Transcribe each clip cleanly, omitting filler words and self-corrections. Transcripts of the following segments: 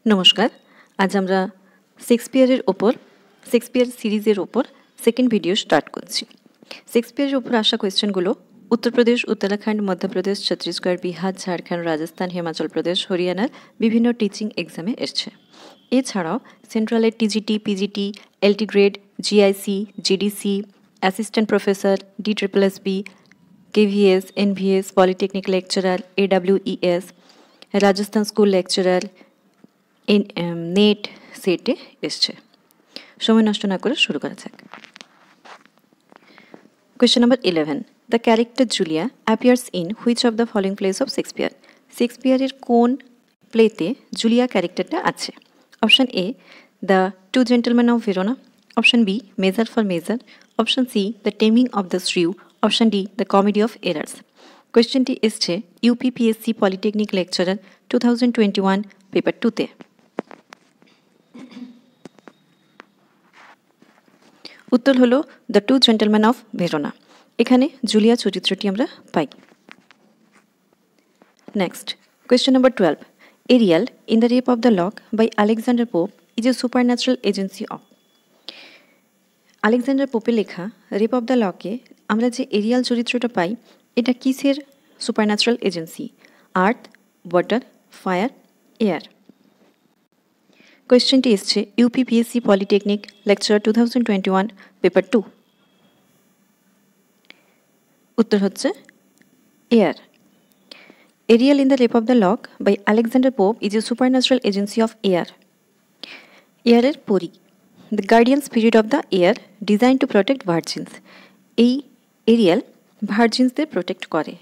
নমস্কার। আজ আমরা শেক্সপিয়ার সিরিজের ওপর সেকেন্ড ভিডিও স্টার্ট করছি। শেক্সপিয়ারের ওপর আসা কোয়েশ্চেনগুলো উত্তরপ্রদেশ, উত্তরাখণ্ড, মধ্যপ্রদেশ, ছত্তিশগড়, বিহার, ঝাড়খণ্ড, রাজস্থান, হিমাচল প্রদেশ, হরিয়ানার বিভিন্ন টিচিং এক্সামে এসছে। এছাড়াও সেন্ট্রালের TGT, PGT, LT grade, GIC, GDC, assistant professor, DSSB, KVS, NVS, polytechnic lecturer, AWES, Rajasthan school lecturer, NET সেটে এসছে। সময় নষ্ট না করে শুরু করা যাক। Question number 11. The character Julia appears in which of the following plays of Shakespeare? শেক্সপিয়ারের কোন প্লেতে জুলিয়া ক্যারেক্টারটা আছে? Option A, the two gentleman of Verona. Option B, measure for measure. Option C, the taming of the shrew. Option D, the comedy of errors. কোয়েশ্চেনটি এসছে UPPSC polytechnic lecturer 2021 paper 2তে। উত্তর হলো the two gentleman of Verona. এখানে Julia চরিত্রটি আমরা পাই। Next, question number 12. Ariel in the rape of the lock by Alexander Pope is a supernatural agency of. Alexander পোপের লেখা রেপ অফ দ্য লকে আমরা যে এরিয়াল চরিত্রটা পাই, এটা কিসের supernatural agency? Earth, water, fire, air. কোয়েশ্চেনটি এসছে UPPSC পলিটেকনিক লেকচার 2021 পেপার 2। উত্তর হচ্ছে air. Ariel in the rape of the lock by Alexander Pope is a supernatural agency of air. এয়ারের পরি, the guardian spirit of the air design to protect virgins. এই Ariel ভার্জিনসদের protect করে।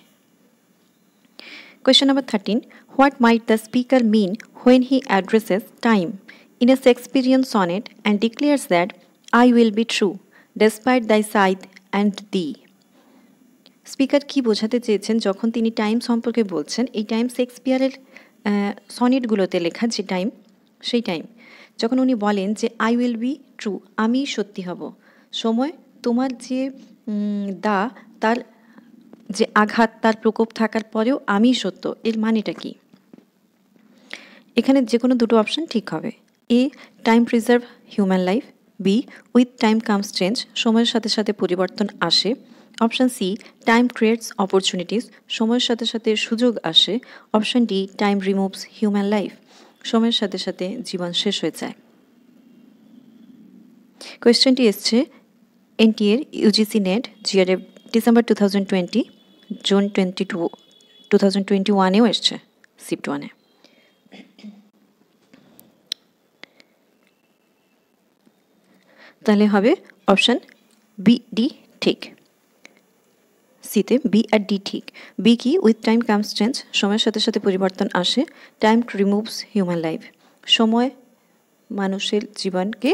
Question number 13. What might the speaker mean when he addresses time in a Shakespearean sonnet and declares that I will be true despite thy scythe and thee? Speaker কি বোঝাতে চেয়েছেন যখন তিনি time সম্পর্কে বলছেন? এই টাইম শেক্সপিয়ারের সনেটগুলোতে লেখা যে টাইম, সেই টাইম যখন উনি বলেন যে আই উইল বি ট্রু, আমি সত্যি হব, সময় তোমার যে তার যে আঘাত, তার প্রকোপ থাকার পরেও আমি সত্য, এর মানেটা কি? এখানে যে কোনো দুটো অপশন ঠিক হবে। A, time preserve human life. B, with time comes change, সময়ের সাথে সাথে পরিবর্তন আসে। Option C, time creates opportunities, সময়ের সাথে সাথে সুযোগ আসে। Option D, time removes human life, সময়ের সাথে সাথে জীবন শেষ হয়ে যায়। কোয়েশ্চেনটি এসছে NTA UGC NET GRF December 2020, June 2021-এও এসছে শিফট 1-এ। তাহলে হবে অপশন বি, ডি ঠিক। সিতে বি আর ডি ঠিক। বি কি? উইথ টাইম কামস চেঞ্জ, সময়ের সাথে সাথে পরিবর্তন আসে। টাইম রিমুভস হিউম্যান লাইফ, সময় মানুষের জীবনকে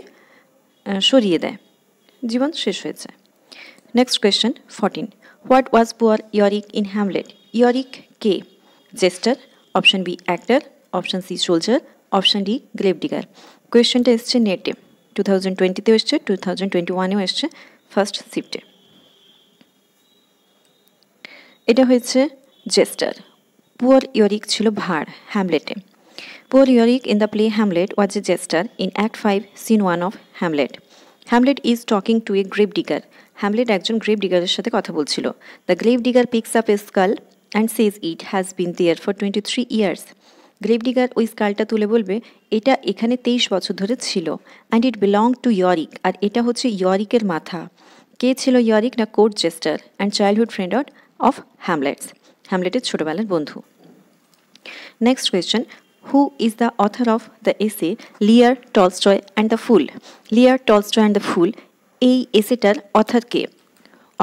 সরিয়ে দেয়, জীবন শেষ হয়ে যায়। Next question 14. What was poor Yorick in Hamlet? Yorick কে? Jester. Option B, actor. Option C, soldier. Option D, grave digger. কোয়েশ্চেনটা এসছে নেটে 2020-তেও এসছে, 2021-এও এসছে, ফার্স্ট শিফটে। এটা হয়েছে জেস্টার। পুয়ার ইয়রিক ছিল ভাঁড় হ্যামলেটে। Poor Yorick in the play Hamlet was a jester in act 5, scene 1 of Hamlet. Hamlet is talking to a grave digger. Hamlet একজন গ্রেভ ডিগারের সাথে কথা বলছিল। The grave digger picks up a skull and says it has been there for 23 years. Grave digger ওই স্কালটা তুলে বলবে এটা এখানে 23 বছর ধরে ছিল। And it belong to Yorick, আর এটা হচ্ছে ইয়রিকের মাথা। কে ছিল ইয়রিক? না court jester and childhood friend of Hamlet's, হ্যামলেটের ছোটবেলার বন্ধু। Next question, who is the author of the essay Lear Tolstoy and the ফুল? লিয়ার টলস্টয় অ্যান্ড দ্য ফুল, এই এসেটার অথর কে?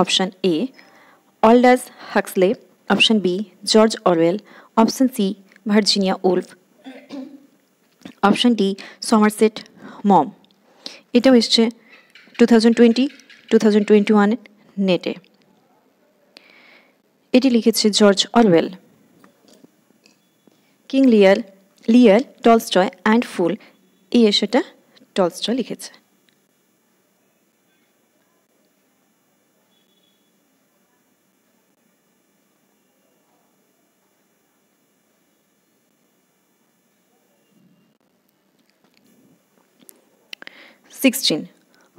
Option A, Aldous Huxley. Option B, George Orwell. Option C, Virginia Woolf. Option D, Somerset Maugham. এটাও এসছে 2020-2021 নেটে। এটি লিখেছে George Orwell. King Lear Tolstoy and fool, এই এসেটা টলস্টয় লিখেছে। 16.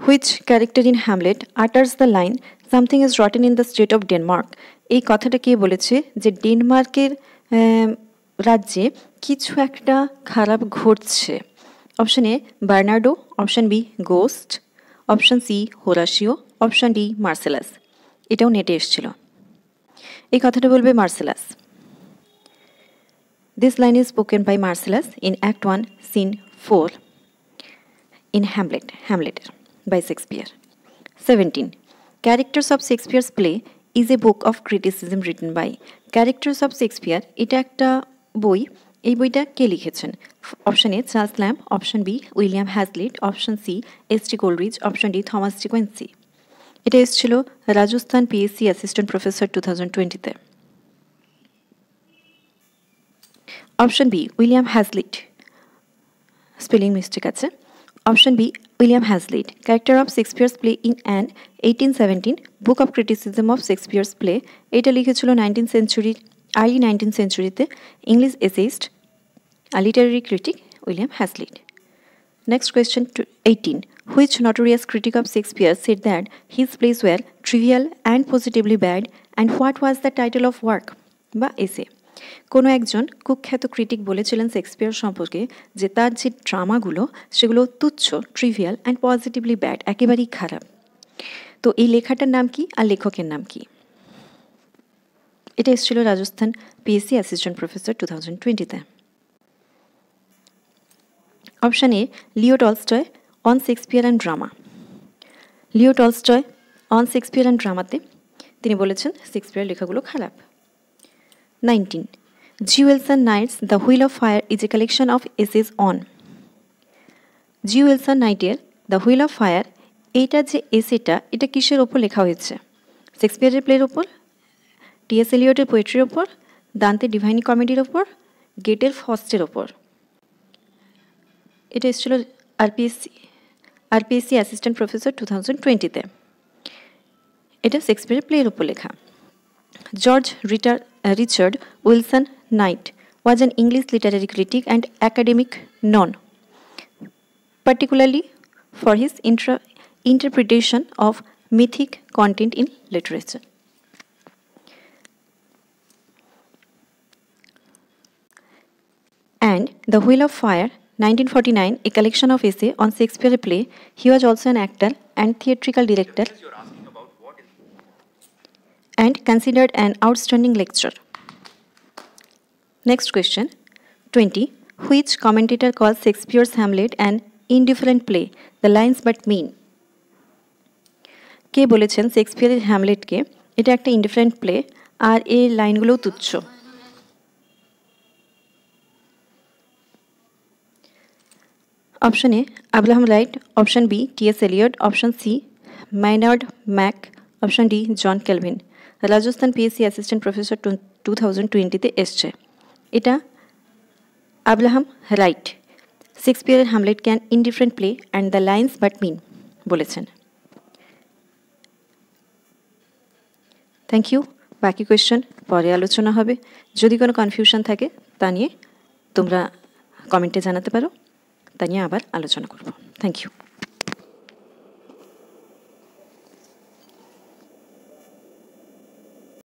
Which character in Hamlet utters the line something is rotten in the state of Denmark? এই কথাটা কে বলেছে যে ডেনমার্কের রাজ্যে কিছু একটা খারাপ ঘটছে? Option A Bernardo, option B ghost, option C Horatio, option D Marcellus. এটাও নেটে এসেছিল। এই কথাটা বলবে Marcellus. This line is spoken by Marcellus in Act 1, Scene 4 in Hamlet by Shakespeare. 17. Characters of Shakespeare's play is a book of criticism written by. Characters of Shakespeare এটা একটা বই। এই বইটা কে লিখেছেন? Option A Charles Lamb, option B William Hazlitt, option C S T. Coleridge, option D Thomas De Quincey. এটা এসেছিল Rajasthan PSC assistant professor 2020-তে। Option B William Hazlitt, spelling mistake আছে। Option B William Hazlitt. Character of Shakespeare's play in and 1817 book of criticism of Shakespeare's play. এটা লিখেছিল early 19th সেঞ্চুরিতে English essayist literary critic William Hazlitt. Next question 18. Which notorious critic of Shakespeare said that his plays were trivial and positively bad, and what was the title of work বা এসে? কোনো একজন কুখ্যাত critic বলেছিলেন Shakespeare সম্পর্কে যে তার যে ড্রামাগুলো সেগুলো তুচ্ছ, ট্রিভিয়াল অ্যান্ড পজিটিভলি ব্যাড, একেবারেই খারাপ। তো এই লেখাটার নাম কি আর লেখকের নাম কি? এটা এসেছিল রাজস্থান পিএসসি অ্যাসিস্ট্যান্ট প্রফেসর 2020-তে। Option A Leo Tolstoy on Shakespeare and drama. Leo Tolstoy on Shakespeare and ড্রামাতে তিনি বলেছেন শেক্সপিয়ার লেখাগুলো খারাপ। 19. G. Wilson Knight's The Wheel of Fire is a collection of essays on. G. Wilson Knight'ের The Wheel of Fire এইটা যে এসেটা এটা কিসের ওপর লেখা হয়েছে? শেক্সপিয়ারের প্লের ওপর, টি.এস. এলিয়টের পোয়েট্রির ওপর, দান্তে ডিভাইন কমেডির ওপর, গেটের ফস্টের ওপর। এটা এসেছিল আরপিএসসি অ্যাসিস্ট্যান্ট প্রফেসর 2020-তে। এটা শেক্সপিয়ারের প্লের ওপর লেখা। George Richard Wilson Knight was an English literary critic and academic known particularly for his interpretation of mythic content in literature. And The Wheel of Fire, 1949, a collection of essays on Shakespeare play. He was also an actor and theatrical director and considered an outstanding lecturer. Next question 20. Which commentator calls Shakespeare's Hamlet an indifferent play? The lines but mean. কে বলেছেন শেক্সপিয়ারের হ্যামলেটকে এটা একটা indifferent play আর এই লাইনগুলোও তুচ্ছ? Option A Abraham Wright, option B T S. Eliot, option C Maynard Mack, option D John Calvin. Rajasthan PSC assistant professor 2020-তে এসছে। এটা Abraham Wright শেক্সপিয়ারের Hamlet can indifferent play and the lines but mean বলেছেন। Thank you. বাকি question পরে আলোচনা হবে। যদি কোনো কনফিউশন থাকে তা নিয়ে তোমরা কমেন্টে জানাতে পারো, তা নিয়ে আবার আলোচনা করব। Thank you.